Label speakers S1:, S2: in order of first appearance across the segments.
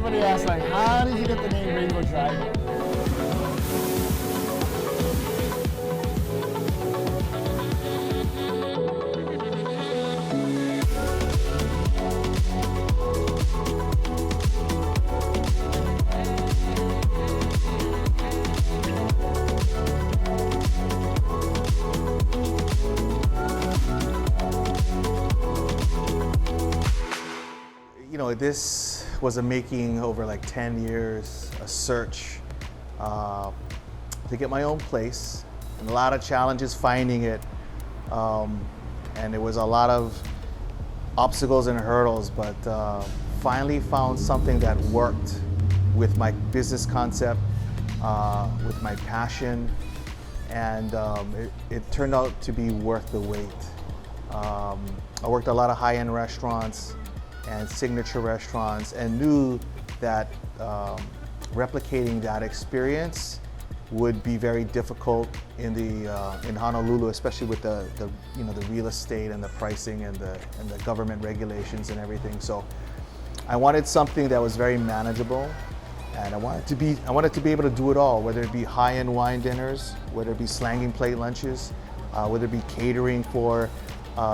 S1: Everybody asks, like, how did you get the name Rainbow Dragon? You know, this was a making over like 10 years, a search to get my own place, and a lot of challenges finding it. And it was a lot of obstacles and hurdles, but finally found something that worked with my business concept, with my passion, and it turned out to be worth the wait. I worked at a lot of high-end restaurants and signature restaurants, and knew that replicating that experience would be very difficult in Honolulu, especially with the real estate and the pricing and the government regulations and everything. So I wanted something that was very manageable, and I wanted to be able to do it all, whether it be high-end wine dinners, whether it be slanging plate lunches, whether it be catering for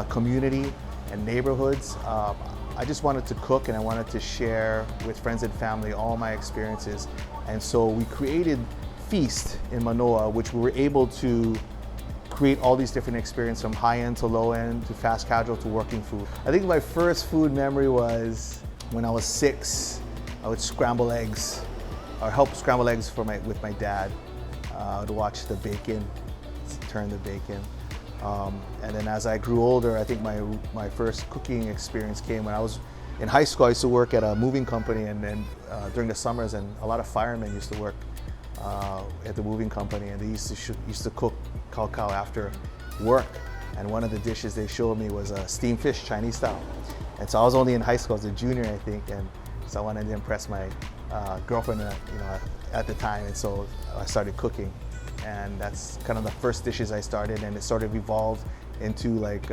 S1: community and neighborhoods. I just wanted to cook, and I wanted to share with friends and family all my experiences. And so we created Feast in Manoa, which we were able to create all these different experiences, from high-end to low-end to fast casual to working food. I think my first food memory was when I was 6. I would scramble eggs, or help scramble eggs with my dad. I would watch the bacon, turn the bacon. And then as I grew older, I think my first cooking experience came when I was in high school. I used to work at a moving company, and then during the summers, and a lot of firemen used to work at the moving company, and they used to cook kao after work. And one of the dishes they showed me was steamed fish, Chinese style. And so I was only in high school as a junior, I think, and so I wanted to impress my girlfriend, at the time, and so I started cooking. And that's kind of the first dishes I started, and it sort of evolved into like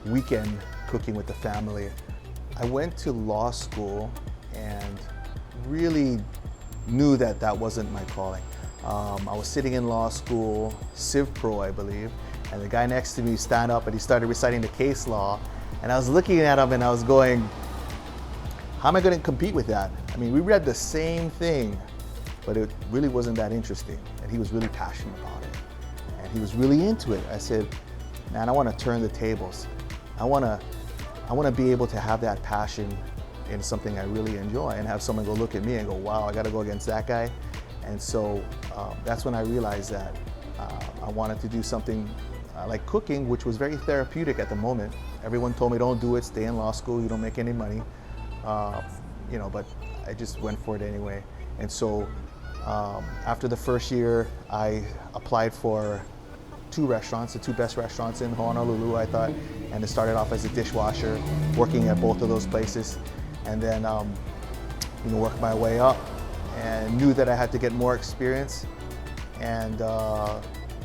S1: weekend cooking with the family. I went to law school and really knew that that wasn't my calling. I was sitting in law school, Civ Pro, I believe, and the guy next to me stand up and he started reciting the case law, and I was looking at him and I was going, how am I going to compete with that? I mean, we read the same thing, but it really wasn't that interesting. And he was really passionate about it, and he was really into it. I said, man, I want to turn the tables. I want to be able to have that passion in something I really enjoy, and have someone go look at me and go, wow, I got to go against that guy. And so that's when I realized that I wanted to do something like cooking, which was very therapeutic at the moment. Everyone told me, don't do it, stay in law school, you don't make any money. But I just went for it anyway. And so after the first year, I applied for 2 restaurants, the 2 best restaurants in Honolulu, I thought, and it started off as a dishwasher, working at both of those places, and then worked my way up, and knew that I had to get more experience. And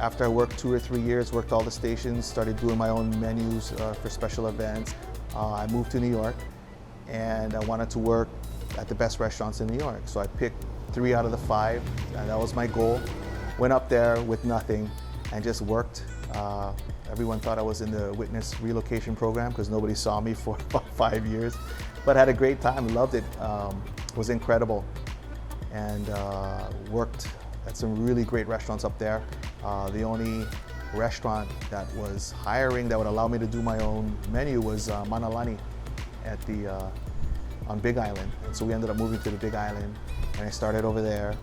S1: after I worked 2 or 3 years, worked all the stations, started doing my own menus for special events, I moved to New York, and I wanted to work at the best restaurants in New York. So I picked 3 out of the 5, and that was my goal. Went up there with nothing and just worked. Everyone thought I was in the witness relocation program because nobody saw me for about 5 years, but I had a great time, loved it. It was incredible, and worked at some really great restaurants up there. The only restaurant that was hiring that would allow me to do my own menu was Manoa at on Big Island. And so we ended up moving to the Big Island, and I started over there,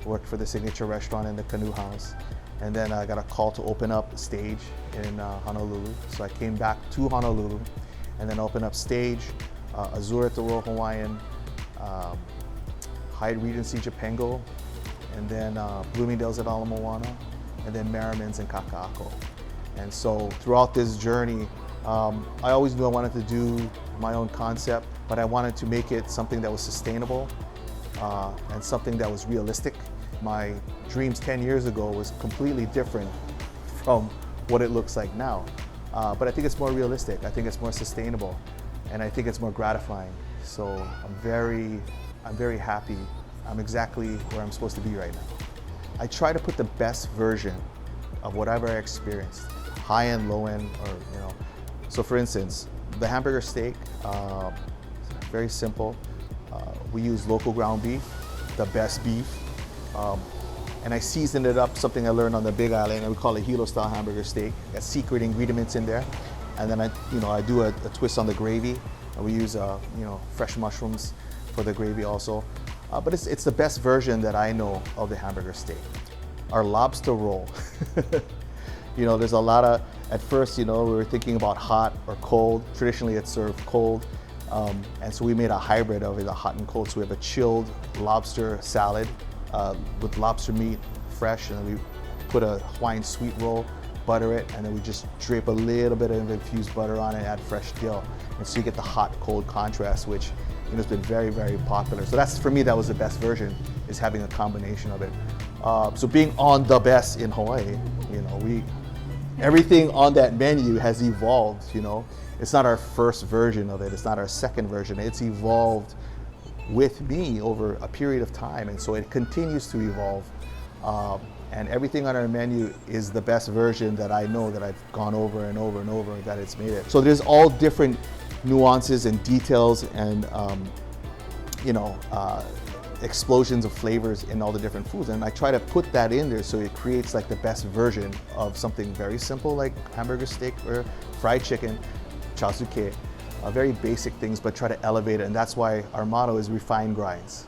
S1: worked for the signature restaurant in the Canoe House, and then I got a call to open up a stage in Honolulu. So I came back to Honolulu and then opened up stage, Azure at the Royal Hawaiian, Hyatt Regency Japengo, and then Bloomingdale's at Ala Moana, and then Merriman's in Kaka'ako. And so throughout this journey, I always knew I wanted to do my own concept, but I wanted to make it something that was sustainable and something that was realistic. My dreams 10 years ago was completely different from what it looks like now. But I think it's more realistic, I think it's more sustainable, and I think it's more gratifying. So I'm very I'm very happy. I'm exactly where I'm supposed to be right now. I try to put the best version of whatever I experienced, high end, low end, or So for instance, the hamburger steak, very simple. We use local ground beef, the best beef, and I seasoned it up. Something I learned on the Big Island, and we call it Hilo style hamburger steak. Got secret ingredients in there, and then I do a twist on the gravy, and we use fresh mushrooms for the gravy also. But it's the best version that I know of the hamburger steak. Our lobster roll. There's a lot of, at first, we were thinking about hot or cold. Traditionally, it's served cold. And so we made a hybrid of it, a hot and cold. So we have a chilled lobster salad with lobster meat, fresh, and then we put a Hawaiian sweet roll, butter it, and then we just drape a little bit of infused butter on it, add fresh dill. And so you get the hot-cold contrast, which has been very, very popular. So that's, for me, that was the best version, is having a combination of it. So being on the best in Hawaii, everything on that menu has evolved, It's not our first version of it, it's not our second version, it's evolved with me over a period of time, and so it continues to evolve. And everything on our menu is the best version that I know, that I've gone over and over and over, that it's made it. So there's all different nuances and details and explosions of flavors in all the different foods, and I try to put that in there so it creates like the best version of something very simple like hamburger steak or fried chicken, chasuke, very basic things, but try to elevate it, and that's why our motto is refined grinds.